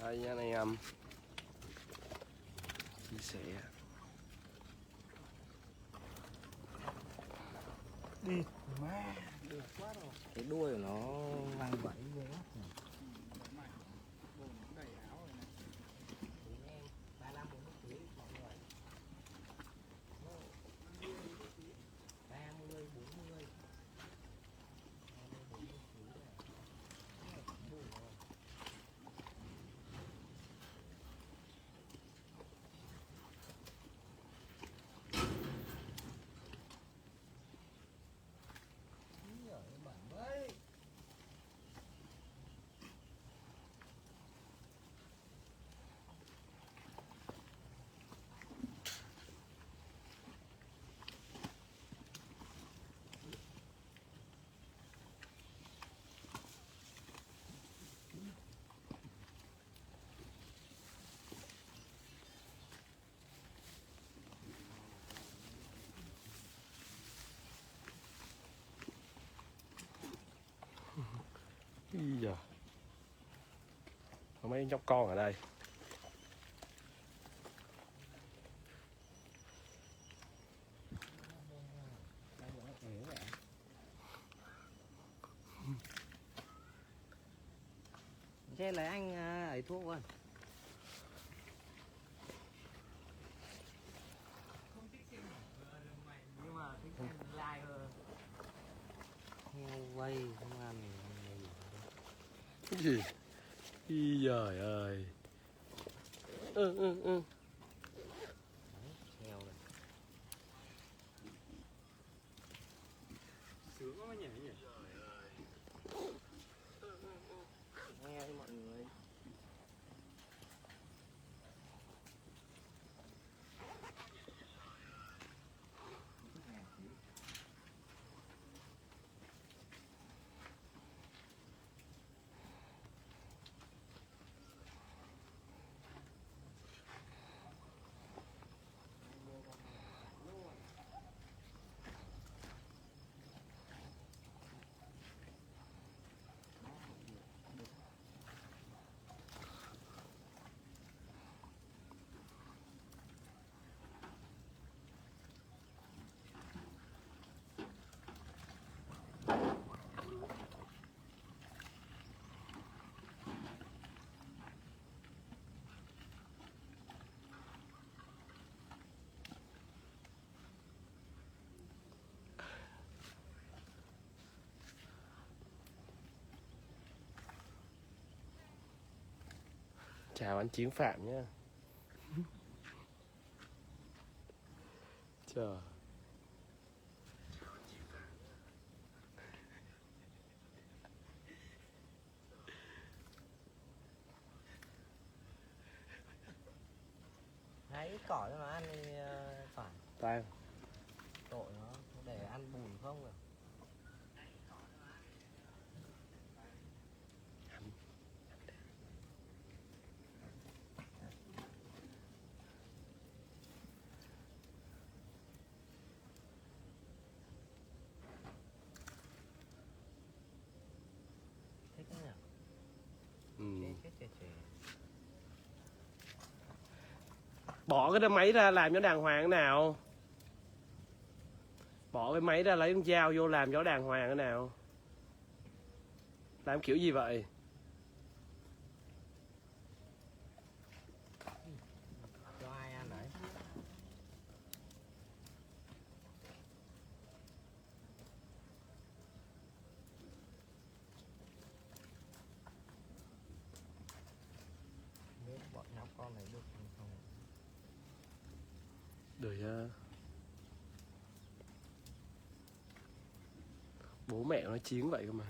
Đây nha anh em, chia sẻ đi má được quá rồi. Cái đuôi của nó văng vẫy ghê lắm. Đầy áo rồi này. 35 40 kg mọi người. 30 40. Ý giờ có mấy nhóc con ở đây. Thế lấy anh ấy thuốc rồi. Không thích xem nhưng mà thích xem like hơn. Heo quay không ăn gì. Cái gì? Ý giời ơi. Heo này. Sướng quá nhỉ nhỉ. Nghe đi mọi người. Chào anh Chiến Phạm nhé. Chờ. Hãy ít cỏ cho nó ăn đi phải. Tan. Tội nó để ăn bùn không rồi. Thích nhỉ? Chết. Bỏ cái máy ra làm cho đàng hoàng thế nào. Bỏ cái máy ra lấy con dao vô làm cho đàng hoàng thế nào. Làm kiểu gì vậy? Cho ai ăn đấy? Biết bọn nhóc con này được không? Được nha. Bố mẹ nó Chiến vậy cơ mà.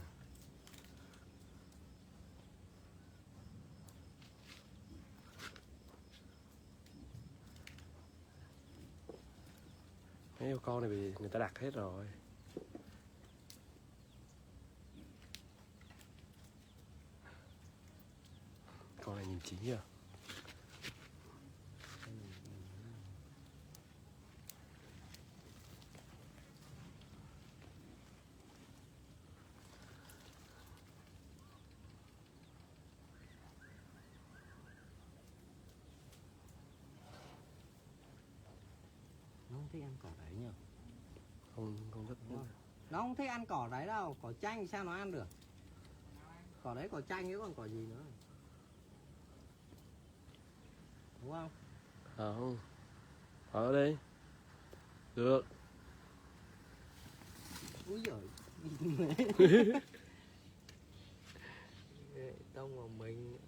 Mấy con này bị người ta đặt hết rồi. Con này nhìn chín chưa? thích ăn cỏ đấy nhỉ? Không thích. Đúng không? Nó không thích ăn cỏ đấy đâu, cỏ chanh thì sao nó ăn được? Cỏ đấy cỏ chanh chứ còn cỏ gì nữa. Đúng không? Không. Ở đi. Được. Úi giời. Tông vào mình nữa.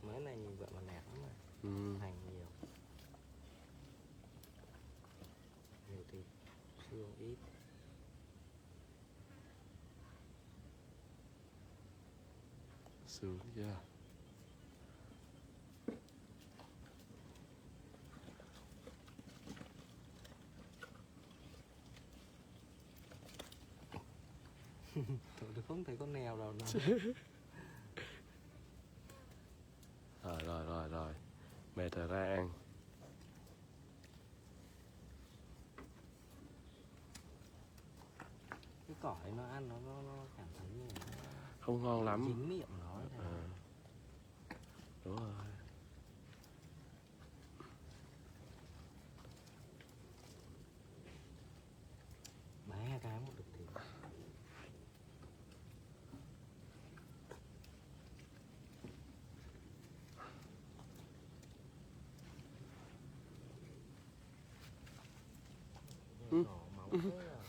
Mấy này nhìn vậy mà đẹp lắm mà. Hành nhiều. Nhiều thịt, xương ít. Sướng chưa? Tôi không thấy con mèo đâu nữa. Rồi. Mẹ thở ra ăn. Cái cỏ ấy nó ăn nó cảm thấy như là Không ngon lắm. dính miệng nó ấy. Đúng rồi. Ba cái một đực thịt. Đổ máu thế à?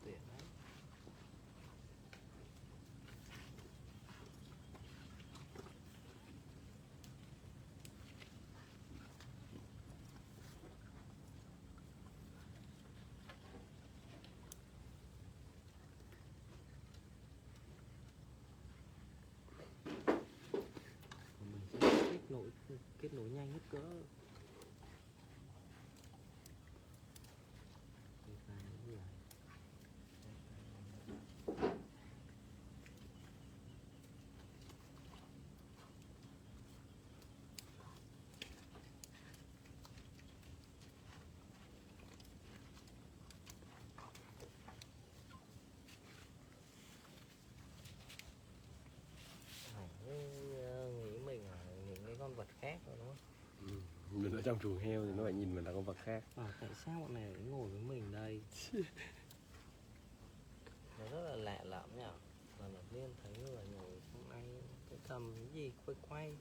Tiện đấy. Mình sẽ kết nối nhanh hết cỡ. Nghĩ mình là những cái con vật khác rồi đúng không? Mình ở trong chuồng heo thì nó lại nhìn mình là con vật khác. Tại sao bọn này lại ngồi với mình đây? Nó rất là lạ lẫm nhỉ. Lần đầu tiên thấy người ngồi trong anh cái cầm cái gì quay.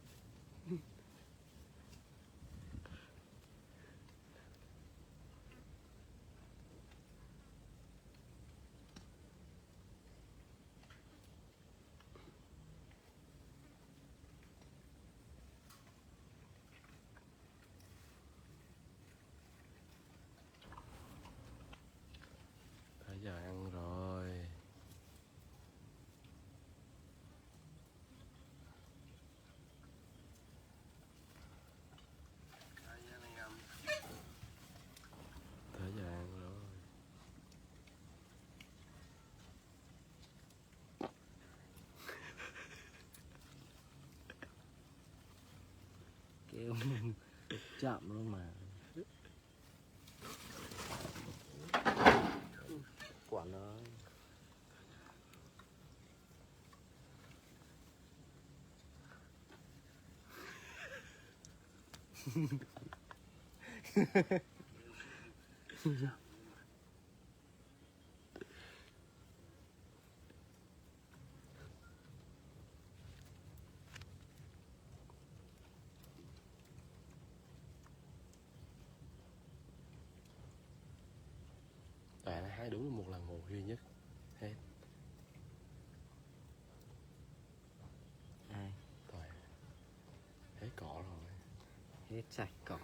Tới giờ ăn rồi. Tới giờ ăn rồi. Kêu chậm luôn mà. Quản ơi. Tại nó hái đúng một lần một duy nhất. Hết. Ai? Rồi. Hết cỏ rồi. Hết sạch cỏ.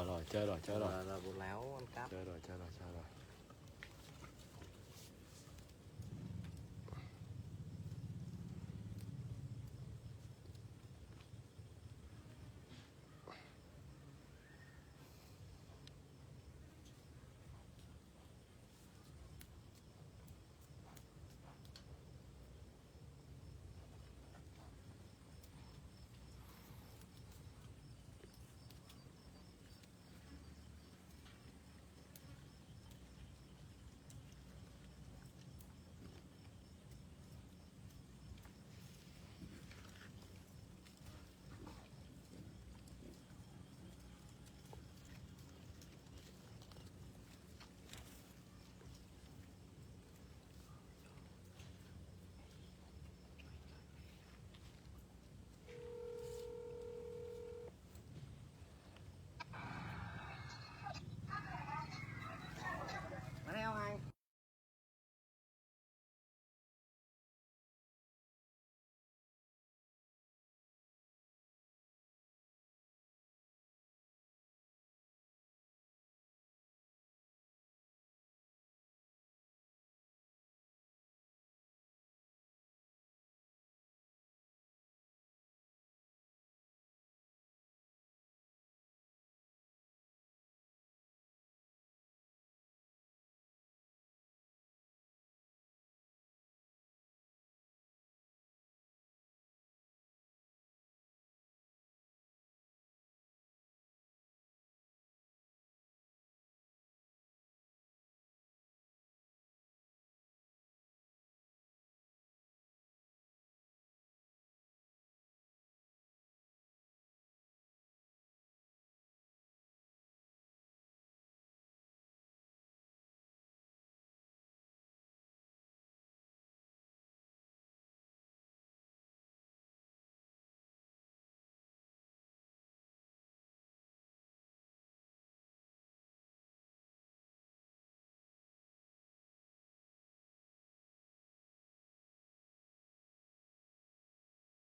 Rồi, chơi rồi. Là bố láo ăn cắp. Chơi rồi.